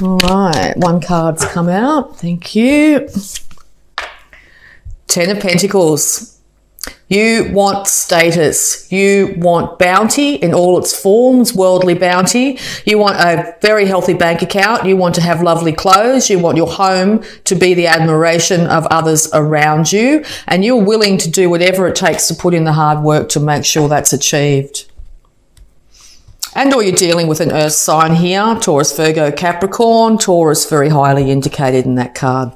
All right, one card's come out. Thank you. Ten of Pentacles. You want status. You want bounty in all its forms, worldly bounty. You want a very healthy bank account. You want to have lovely clothes. You want your home to be the admiration of others around you. And you're willing to do whatever it takes to put in the hard work to make sure that's achieved. And or you're dealing with an earth sign here, Taurus, Virgo, Capricorn. Taurus very highly indicated in that card.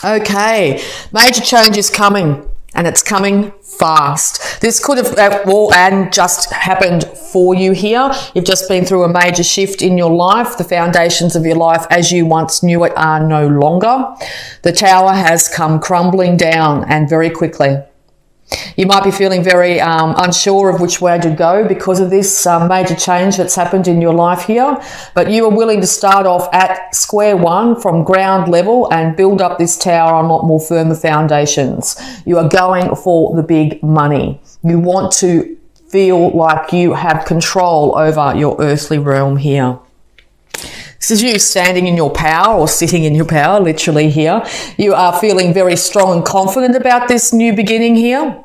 Okay, major change is coming. And it's coming fast. This could have and just happened for you here. You've just been through a major shift in your life. The foundations of your life as you once knew it are no longer. The tower has come crumbling down, and very quickly. You might be feeling very unsure of which way to go because of this major change that's happened in your life here. But you are willing to start off at square one from ground level and build up this tower on a lot more firmer foundations. You are going for the big money. You want to feel like you have control over your earthly realm here. This is you standing in your power or sitting in your power, literally here. You are feeling very strong and confident about this new beginning here.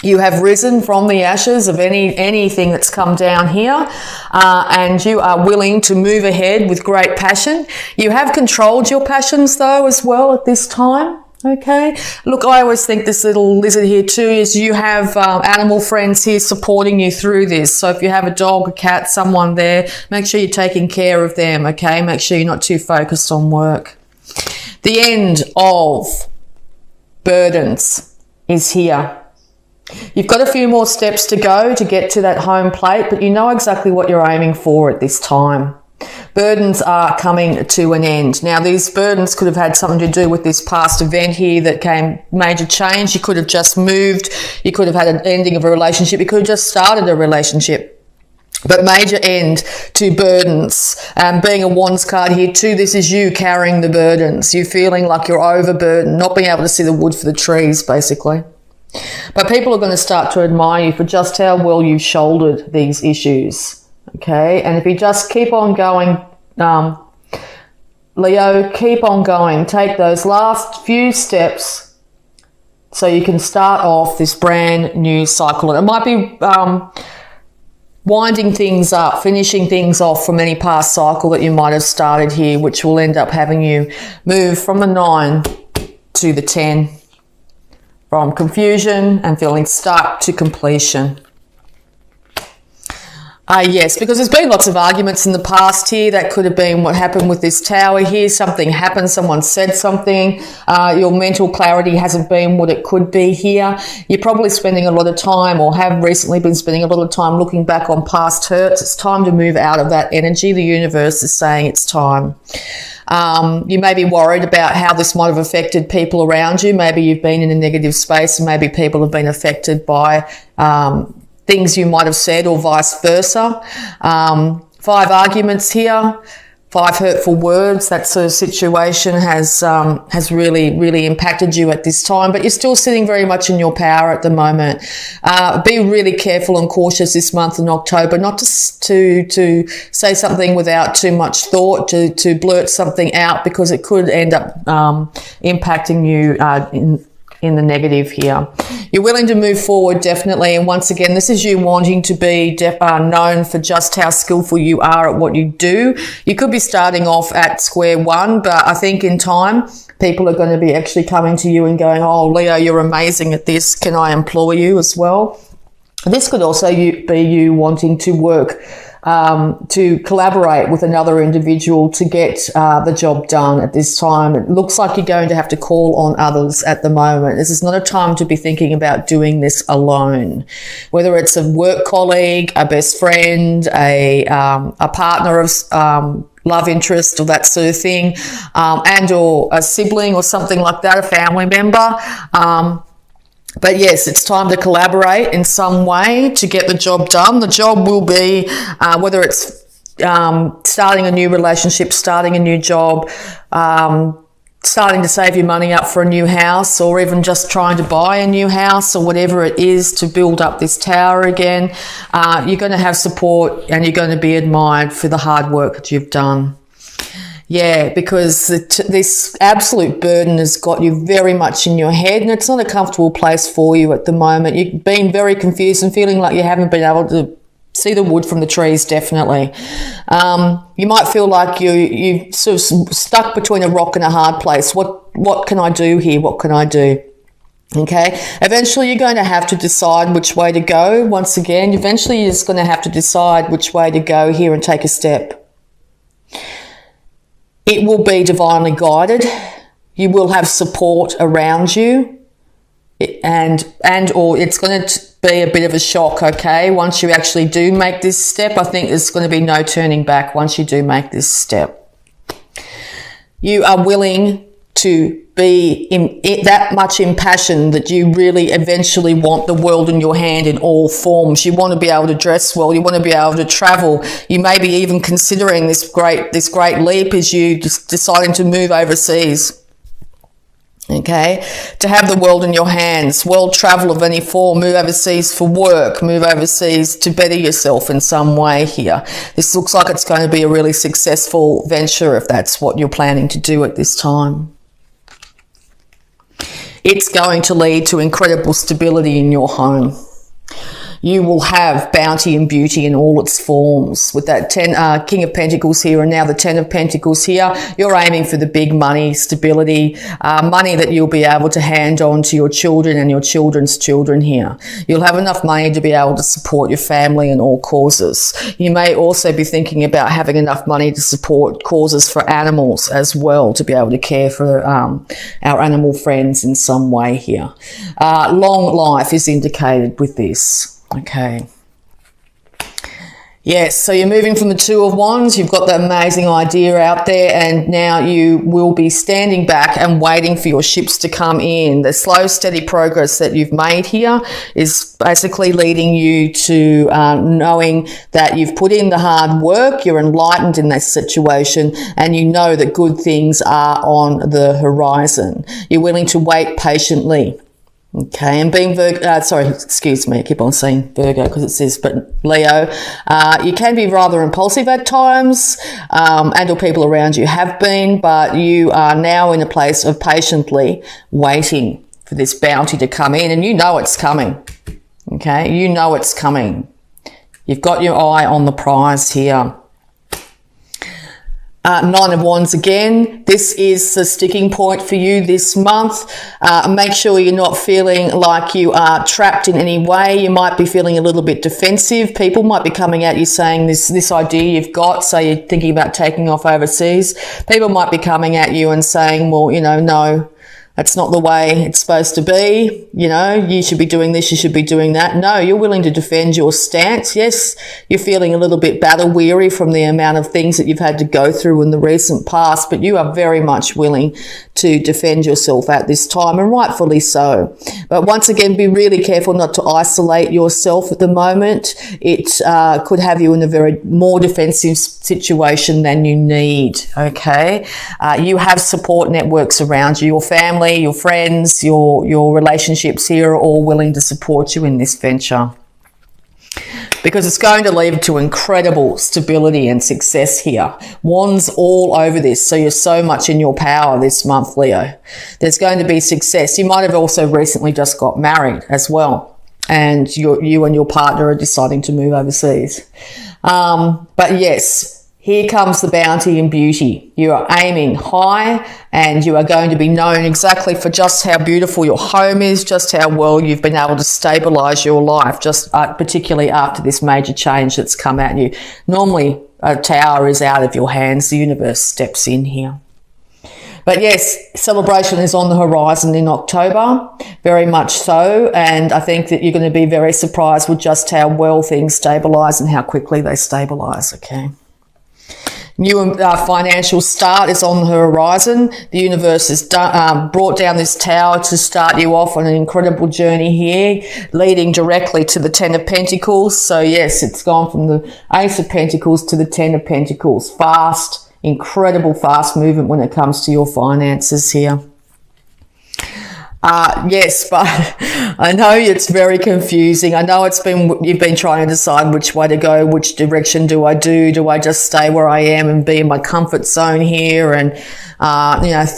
You have risen from the ashes of anything that's come down here, and you are willing to move ahead with great passion. You have controlled your passions though as well at this time. Okay, look, I always think this little lizard here too is you have animal friends here supporting you through this. So if you have a dog, a cat, someone there, make sure you're taking care of them, okay? Make sure you're not too focused on work. The end of burdens is here. You've got a few more steps to go to get to that home plate, but you know exactly what you're aiming for at this time. Burdens are coming to an end. Now, these burdens could have had something to do with this past event here that came major change. You could have just moved. You could have had an ending of a relationship. You could have just started a relationship. But major end to burdens. Being a Wands card here too, this is you carrying the burdens. You feeling like you're overburdened, not being able to see the wood for the trees, basically. But people are going to start to admire you for just how well you've shouldered these issues. Okay, and if you just keep on going, Leo, keep on going. Take those last few steps so you can start off this brand new cycle. And it might be winding things up, finishing things off from any past cycle that you might have started here, which will end up having you move from the 9 to the 10, from confusion and feeling stuck to completion. Yes, because there's been lots of arguments in the past here. That could have been what happened with this tower here. Something happened, someone said something. Your mental clarity hasn't been what it could be here. You're probably spending a lot of time, or have recently been spending a lot of time looking back on past hurts. It's time to move out of that energy. The universe is saying it's time. You may be worried about how this might have affected people around you. Maybe you've been in a negative space and maybe people have been affected by things you might have said, or vice versa. 5 arguments here, 5 hurtful words. That sort of situation has really impacted you at this time, but you're still sitting very much in your power at the moment. Be really careful and cautious this month in October, not to say something without too much thought, to blurt something out, because it could end up impacting you in the negative here. You're willing to move forward, definitely. And once again, this is you wanting to be known for just how skillful you are at what you do. You could be starting off at square one, but I think in time, people are going to be actually coming to you and going, oh, Leo, you're amazing at this. Can I employ you as well? This could also be you wanting to work to collaborate with another individual to get the job done at this time. It looks like you're going to have to call on others at the moment. This is not a time to be thinking about doing this alone. Whether it's a work colleague, a best friend, a partner of love interest or that sort of thing, and or a sibling or something like that, a family member. But yes, it's time to collaborate in some way to get the job done. The job will be, whether it's starting a new relationship, starting a new job, starting to save your money up for a new house, or even just trying to buy a new house, or whatever it is to build up this tower again. You're going to have support and you're going to be admired for the hard work that you've done. Yeah, because this absolute burden has got you very much in your head, and it's not a comfortable place for you at the moment. You've been very confused and feeling like you haven't been able to see the wood from the trees, definitely. You might feel like you sort of stuck between a rock and a hard place. What can I do here? What can I do? Okay, eventually you're going to have to decide which way to go. Once again, eventually you're just going to have to decide which way to go here and take a step. It will be divinely guided. You will have support around you, and or it's going to be a bit of a shock, okay? Once you actually do make this step, I think there's going to be no turning back once you do make this step. You are willing to be that much impassioned that you really eventually want the world in your hand in all forms. You want to be able to dress well. You want to be able to travel. You may be even considering this great leap as you deciding to move overseas. Okay, to have the world in your hands, world travel of any form, move overseas for work, move overseas to better yourself in some way here. This looks like it's going to be a really successful venture if that's what you're planning to do at this time. It's going to lead to incredible stability in your home. You will have bounty and beauty in all its forms. With that King of Pentacles here and now the 10 of Pentacles here, you're aiming for the big money, stability, money that you'll be able to hand on to your children and your children's children here. You'll have enough money to be able to support your family and all causes. You may also be thinking about having enough money to support causes for animals as well, to be able to care for our animal friends in some way here. Long life is indicated with this. Okay. Yes, so you're moving from the Two of Wands. You've got that amazing idea out there, and now you will be standing back and waiting for your ships to come in. The slow, steady progress that you've made here is basically leading you to knowing that you've put in the hard work, you're enlightened in this situation, and you know that good things are on the horizon. You're willing to wait patiently. Okay, and being I keep on saying Virgo because it says, but Leo, you can be rather impulsive at times, and or people around you have been, but you are now in a place of patiently waiting for this bounty to come in, and you know it's coming. Okay, you know it's coming. You've got your eye on the prize here. Nine of Wands again. This is the sticking point for you this month. Make sure you're not feeling like you are trapped in any way. You might be feeling a little bit defensive. People might be coming at you saying this idea you've got, say you're thinking about taking off overseas. People might be coming at you and saying, well, no, that's not the way it's supposed to be. You should be doing this, you should be doing that. No, you're willing to defend your stance. Yes, you're feeling a little bit battle weary from the amount of things that you've had to go through in the recent past, but you are very much willing to defend yourself at this time, and rightfully so. But once again, be really careful not to isolate yourself at the moment. It could have you in a very more defensive situation than you need, okay? You have support networks around you. Your family, your friends, your relationships here are all willing to support you in this venture, because it's going to lead to incredible stability and success here. Wands all over this, so you're so much in your power this month, Leo. There's going to be success. You might have also recently just got married as well, and you and your partner are deciding to move overseas. But yes, here comes the bounty and beauty. You are aiming high, and you are going to be known exactly for just how beautiful your home is, just how well you've been able to stabilize your life, just particularly after this major change that's come at you. Normally, a tower is out of your hands. The universe steps in here. But yes, celebration is on the horizon in October, very much so. And I think that you're going to be very surprised with just how well things stabilize and how quickly they stabilize, okay? New financial start is on the horizon. The universe has brought down this tower to start you off on an incredible journey here, leading directly to the 10 of Pentacles. So yes, it's gone from the Ace of Pentacles to the 10 of Pentacles. Fast, incredible fast movement when it comes to your finances here. Yes, but I know it's very confusing. I know you've been trying to decide which way to go, which direction do I do? Do I just stay where I am and be in my comfort zone here and,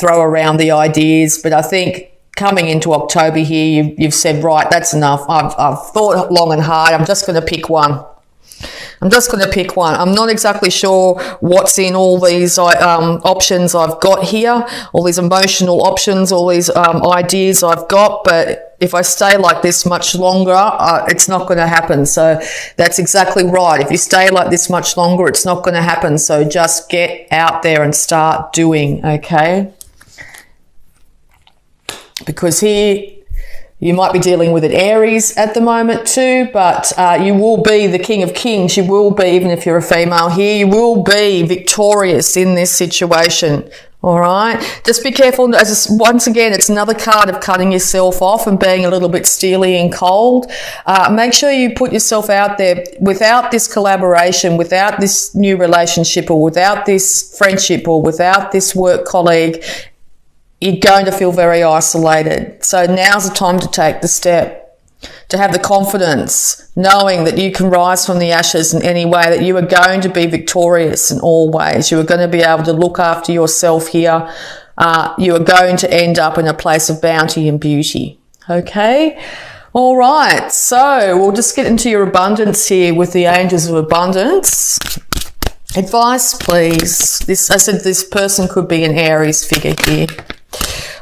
throw around the ideas? But I think coming into October here, you've said, right, that's enough. I've thought long and hard. I'm just going to pick one. I'm not exactly sure what's in all these options I've got here, all these emotional options, all these ideas I've got, but if I stay like this much longer, it's not going to happen. So that's exactly right. If you stay like this much longer, it's not going to happen. So just get out there and start doing, okay? Because here, you might be dealing with an Aries at the moment too, but you will be the King of Kings. You will be, even if you're a female here, you will be victorious in this situation. All right. Just be careful. Once again, it's another card of cutting yourself off and being a little bit steely and cold. Make sure you put yourself out there. Without this collaboration, without this new relationship, or without this friendship, or without this work colleague, you're going to feel very isolated. So now's the time to take the step, to have the confidence, knowing that you can rise from the ashes in any way, that you are going to be victorious in all ways. You are going to be able to look after yourself here. You are going to end up in a place of bounty and beauty. Okay? All right. So we'll just get into your abundance here with the Angels of Abundance. Advice, please. This person could be an Aries figure here.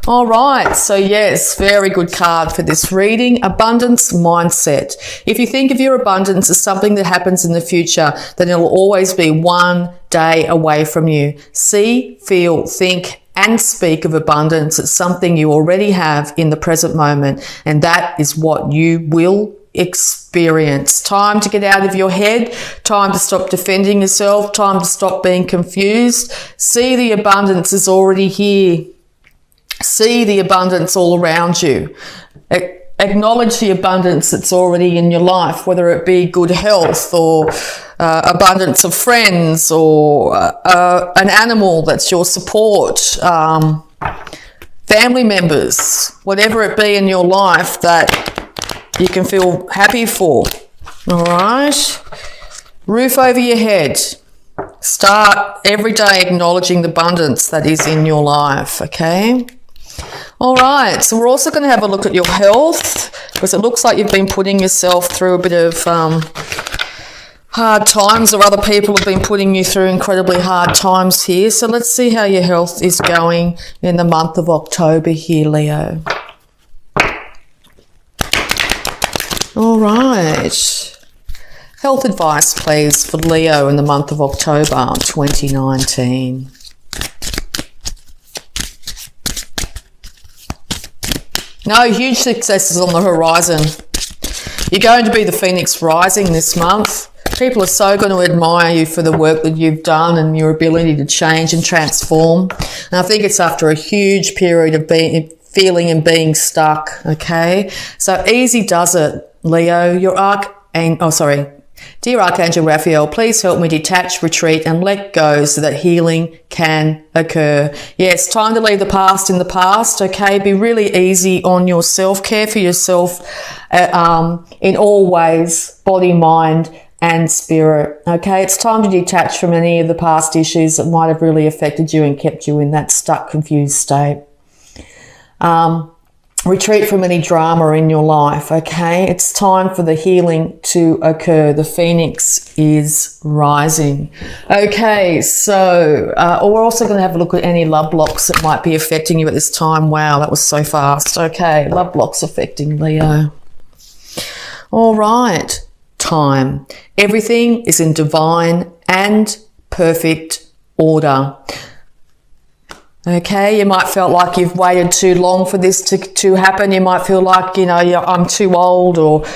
All right, so yes, very good card for this reading. Abundance mindset. If you think of your abundance as something that happens in the future, then it will always be one day away from you. See, feel, think, and speak of abundance as something you already have in the present moment, and that is what you will experience. Time to get out of your head, time to stop defending yourself, time to stop being confused. See, the abundance is already here. See the abundance all around you. Acknowledge the abundance that's already in your life, whether it be good health or abundance of friends or an animal that's your support, family members, whatever it be in your life that you can feel happy for. All right? Roof over your head. Start every day acknowledging the abundance that is in your life, okay? All right, so we're also going to have a look at your health, because it looks like you've been putting yourself through a bit of hard times, or other people have been putting you through incredibly hard times here. So let's see how your health is going in the month of October here, Leo. All right. Health advice, please, for Leo in the month of October 2019. No huge successes on the horizon. You're going to be the Phoenix rising this month. People are so going to admire you for the work that you've done and your ability to change and transform. And I think it's after a huge period of feeling and being stuck, okay? So easy does it, Leo. Dear Archangel Raphael, please help me detach, retreat, and let go so that healing can occur. Yes, time to leave the past in the past, okay? Be really easy on yourself. Care for yourself in all ways, body, mind, and spirit, okay? It's time to detach from any of the past issues that might have really affected you and kept you in that stuck, confused state. Retreat from any drama in your life, okay? It's time for the healing to occur. The Phoenix is rising. Okay, so we're also going to have a look at any love blocks that might be affecting you at this time. Wow, that was so fast. Okay, love blocks affecting Leo. All right, time. Everything is in divine and perfect order. Okay, you might feel like you've waited too long for this to happen. You might feel like, I'm too old, or,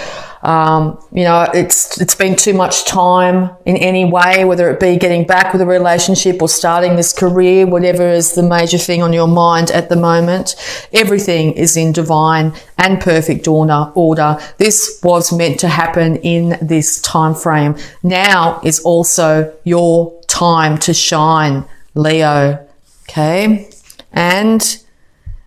it's been too much time in any way, whether it be getting back with a relationship or starting this career, whatever is the major thing on your mind at the moment. Everything is in divine and perfect order. This was meant to happen in this time frame. Now is also your time to shine, Leo. Okay, and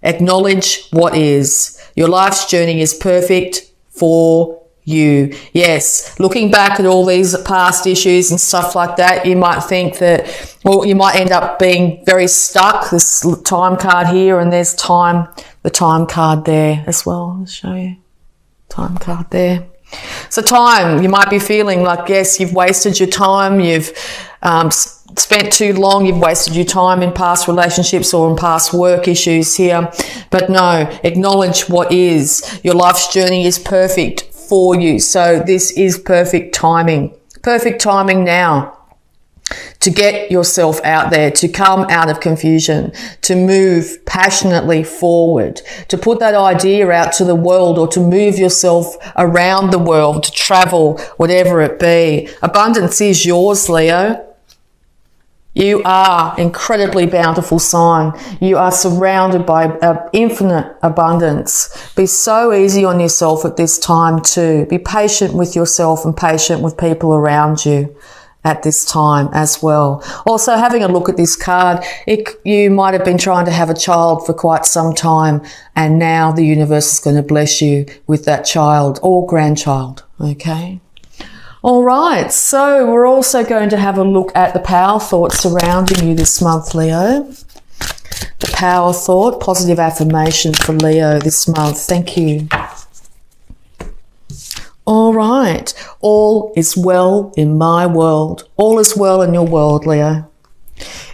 Acknowledge what is. Your life's journey is perfect for you. Yes, looking back at all these past issues and stuff like that, you might think that, well, you might end up being very stuck. This time card here, and there's time, the time card there as well. I'll show you. Time card there. So time, you might be feeling like, yes, you've wasted your time, you've spent too long, you've wasted your time in past relationships or in past work issues here. But no, acknowledge what is. Your life's journey is perfect for you. So this is perfect timing. Perfect timing now to get yourself out there, to come out of confusion, to move passionately forward, to put that idea out to the world, or to move yourself around the world, to travel, whatever it be. Abundance is yours, Leo. You are incredibly bountiful sign. You are surrounded by infinite abundance. Be so easy on yourself at this time too. Be patient with yourself and patient with people around you at this time as well. Also, having a look at this card, you might have been trying to have a child for quite some time, and now the universe is going to bless you with that child or grandchild, okay? All right, so we're also going to have a look at the power thought surrounding you this month, Leo. The power thought, positive affirmation for Leo this month. Thank you. All right, all is well in my world. All is well in your world, Leo.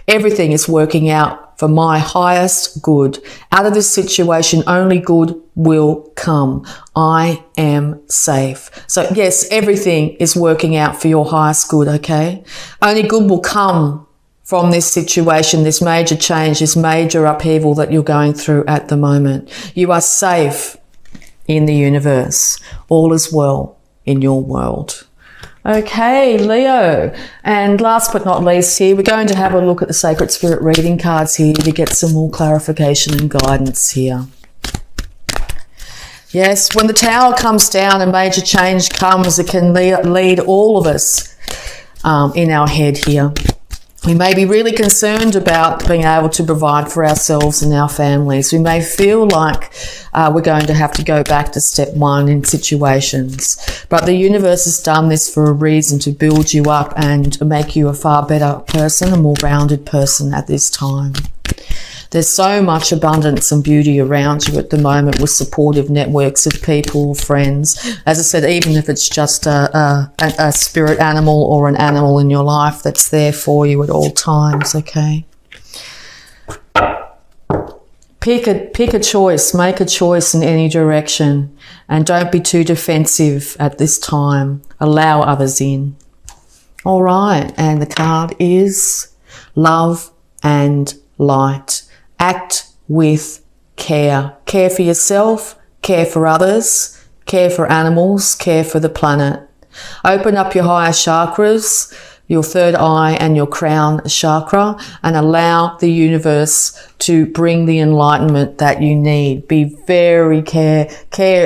Everything is working out for my highest good. Out of this situation, only good will come. I am safe. So yes, everything is working out for your highest good, okay? Only good will come from this situation, this major change, this major upheaval that you're going through at the moment. You are safe in the universe. All is well in your world. Okay, Leo. And last but not least here, we're going to have a look at the Sacred Spirit reading cards here to get some more clarification and guidance here. Yes, when the Tower comes down and major change comes, it can lead all of us in our head here. We may be really concerned about being able to provide for ourselves and our families. We may feel like we're going to have to go back to step one in situations. But the universe has done this for a reason, to build you up and make you a far better person, a more rounded person at this time. There's so much abundance and beauty around you at the moment with supportive networks of people, friends. As I said, even if it's just a spirit animal or an animal in your life that's there for you at all times, okay? Pick a choice, make a choice in any direction, and don't be too defensive at this time. Allow others in. All right, and the card is Love and Light. Act with care. Care for yourself, care for others, care for animals, care for the planet. Open up your higher chakras, your third eye and your crown chakra, and allow the universe to bring the enlightenment that you need. Be very care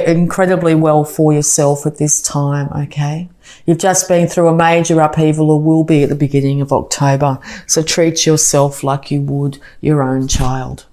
incredibly well for yourself at this time, okay? You've just been through a major upheaval, or will be at the beginning of October. So treat yourself like you would your own child.